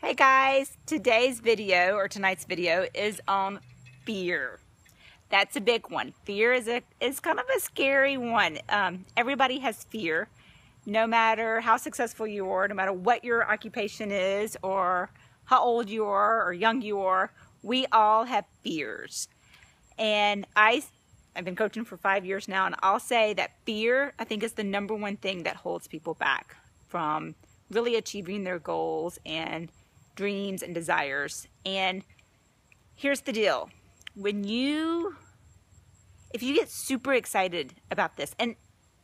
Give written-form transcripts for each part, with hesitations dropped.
Hey guys, today's video or tonight's video is on fear. That's a big one. Fear is kind of a scary one. Everybody has fear, no matter how successful you are, no matter what your occupation is, or how old you are, or young you are. We all have fears. And I've been coaching for 5 years now, and I'll say that fear, I think, is the number one thing that holds people back from really achieving their goals and dreams and desires. And here's the deal. If you get super excited about this, and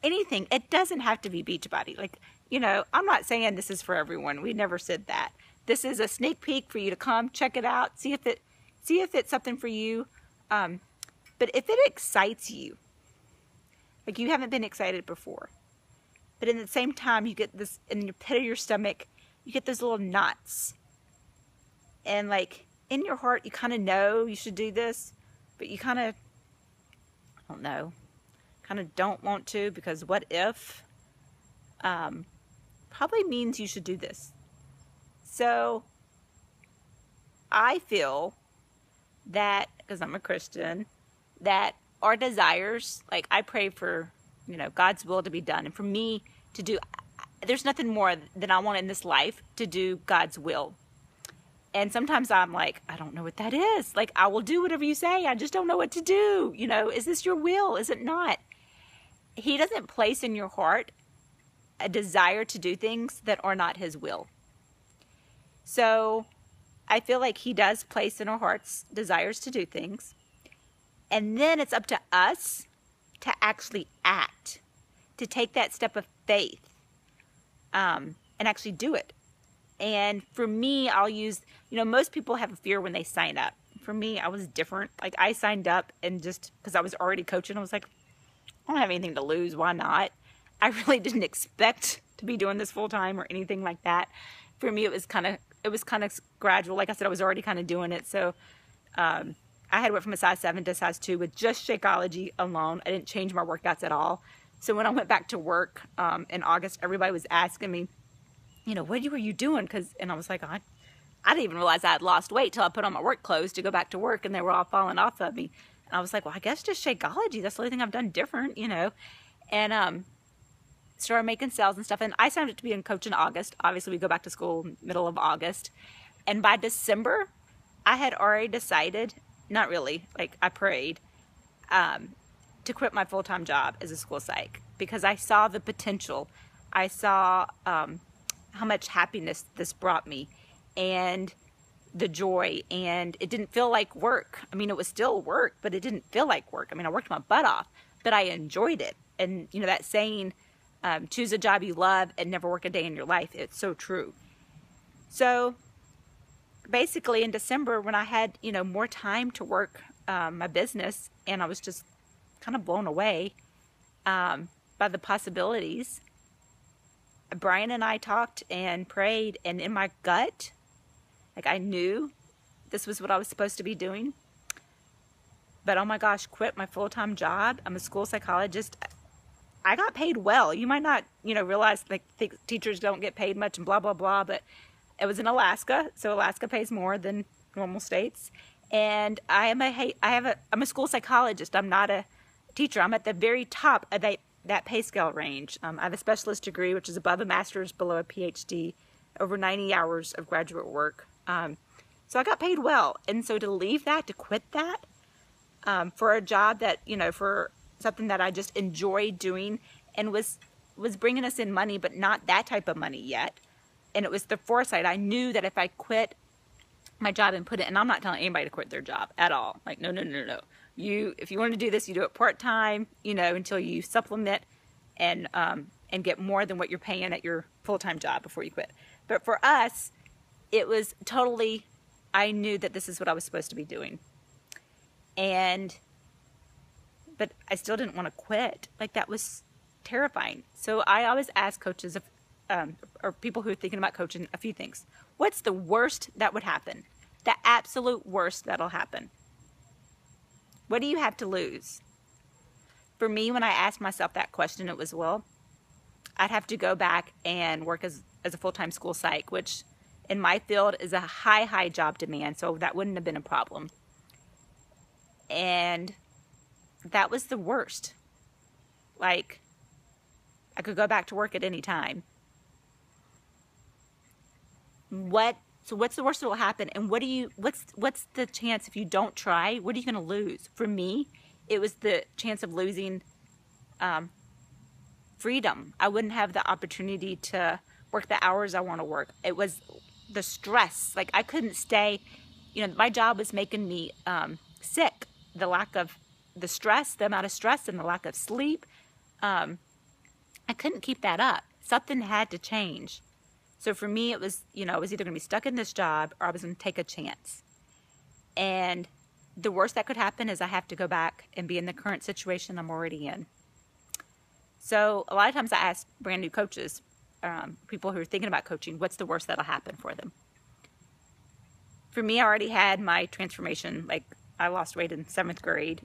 anything, it doesn't have to be Beachbody. I'm not saying this is for everyone. We never said that. This is a sneak peek for you to come check it out, see if it's something for you. But if it excites you, like you haven't been excited before, but in the same time you get this in the pit of your stomach, you get those little knots. And like in your heart, you kind of know you should do this, but you kind of, I don't know, kind of don't want to, because what if, probably means you should do this. So I feel that, because I'm a Christian, that our desires, like I pray for, God's will to be done. And for me to do, there's nothing more than I want in this life to do God's will. And sometimes I'm like, I don't know what that is. Like, I will do whatever you say. I just don't know what to do. Is this your will? Is it not? He doesn't place in your heart a desire to do things that are not his will. So I feel like he does place in our hearts desires to do things. And then it's up to us to actually act, to take that step of faith, and actually do it. And for me, I'll use, most people have a fear when they sign up. For me, I was different. Like, I signed up and just because I was already coaching, I was like, I don't have anything to lose. Why not? I really didn't expect to be doing this full time or anything like that. For me, it was kind of gradual. Like I said, I was already kind of doing it. So I had went from a size 7 to a size 2 with just Shakeology alone. I didn't change my workouts at all. So when I went back to work in August, everybody was asking me, what were you doing? And I was like, I didn't even realize I had lost weight till I put on my work clothes to go back to work, and they were all falling off of me. And I was like, well, I guess just Shakeology. That's the only thing I've done different, And started making sales and stuff. And I signed up to be a coach in August. Obviously, we go back to school middle of August. And by December, I had already decided, not really, like I prayed, to quit my full-time job as a school psych, because I saw the potential. I saw how much happiness this brought me, and the joy, and it didn't feel like work. I mean, it was still work, but it didn't feel like work. I mean, I worked my butt off, but I enjoyed it. And that saying, choose a job you love and never work a day in your life, it's so true. So basically in December, when I had, more time to work my business, and I was just kind of blown away by the possibilities, Brian and I talked and prayed, and in my gut, like, I knew this was what I was supposed to be doing. But oh my gosh, quit my full-time job. I'm a school psychologist. I got paid well. You might not, realize, like, teachers don't get paid much and blah, blah, blah, but it was in Alaska, so Alaska pays more than normal states. And I'm a school psychologist. I'm not a teacher. I'm at the very top of that pay scale range. I have a specialist degree, which is above a master's, below a PhD, over 90 hours of graduate work. So I got paid well. And so to leave that, to quit that, for a job that, for something that I just enjoyed doing and was bringing us in money, but not that type of money yet. And it was the foresight. I knew that if I quit my job and put it, and I'm not telling anybody to quit their job at all. Like, no. If you want to do this, you do it part-time, until you supplement and get more than what you're paying at your full-time job before you quit. But for us, it was totally, I knew that this is what I was supposed to be doing. But I still didn't want to quit. Like, that was terrifying. So I always ask coaches, or people who are thinking about coaching, a few things. What's the worst that would happen? The absolute worst that'll happen. What do you have to lose? For me, when I asked myself that question, it was, well, I'd have to go back and work as a full-time school psych, which in my field is a high job demand, so that wouldn't have been a problem. And that was the worst. Like, I could go back to work at any time. So what's the worst that will happen? And what's the chance if you don't try? What are you going to lose? For me, it was the chance of losing freedom. I wouldn't have the opportunity to work the hours I want to work. It was the stress. Like, I couldn't stay, my job was making me sick. The lack of the stress, the amount of stress and the lack of sleep. I couldn't keep that up. Something had to change. So for me, it was, I was either going to be stuck in this job or I was going to take a chance. And the worst that could happen is I have to go back and be in the current situation I'm already in. So a lot of times I ask brand new coaches, people who are thinking about coaching, what's the worst that'll happen for them? For me, I already had my transformation. Like, I lost weight in 7th grade,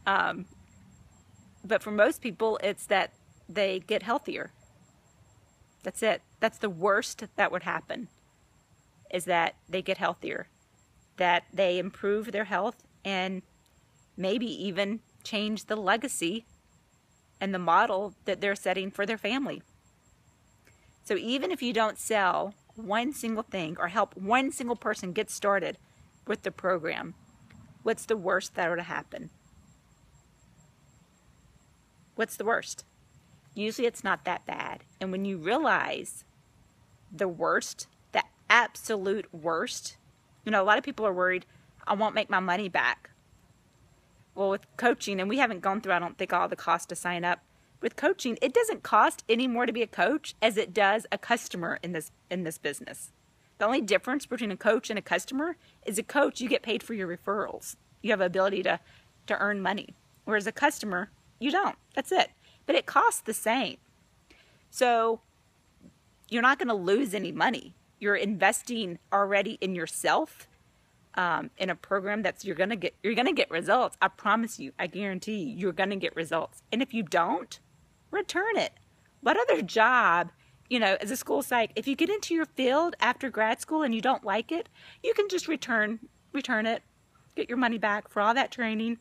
But for most people, it's that they get healthier. That's it. That's the worst that would happen, is that they get healthier, that they improve their health and maybe even change the legacy and the model that they're setting for their family. So even if you don't sell one single thing or help one single person get started with the program, what's the worst that would happen? What's the worst? Usually it's not that bad. And when you realize the worst, the absolute worst, a lot of people are worried, I won't make my money back. Well, with coaching, and we haven't gone through, I don't think, all the cost to sign up. With coaching, it doesn't cost any more to be a coach as it does a customer in this business. The only difference between a coach and a customer is a coach, you get paid for your referrals. You have the ability to earn money. Whereas a customer, you don't. That's it. But it costs the same. So you're not going to lose any money. You're investing already in yourself, in a program that's you're going to get results. I promise you. I guarantee you're going to get results. And if you don't, return it. What other job, as a school psych, if you get into your field after grad school and you don't like it, you can just return it, get your money back for all that training.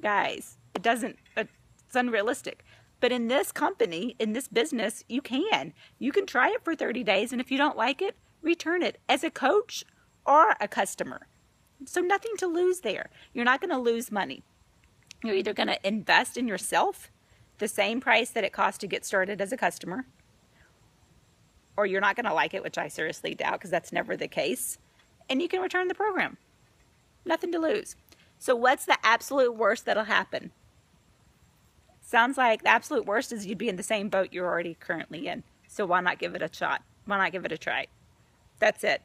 Guys, it's unrealistic. But in this company, in this business, you can try it for 30 days. And if you don't like it, return it as a coach or a customer. So nothing to lose there. You're not going to lose money. You're either going to invest in yourself, the same price that it costs to get started as a customer, or you're not going to like it, which I seriously doubt because that's never the case, and you can return the program. Nothing to lose. So what's the absolute worst that'll happen? Sounds like the absolute worst is you'd be in the same boat you're already currently in. So why not give it a shot? Why not give it a try? That's it.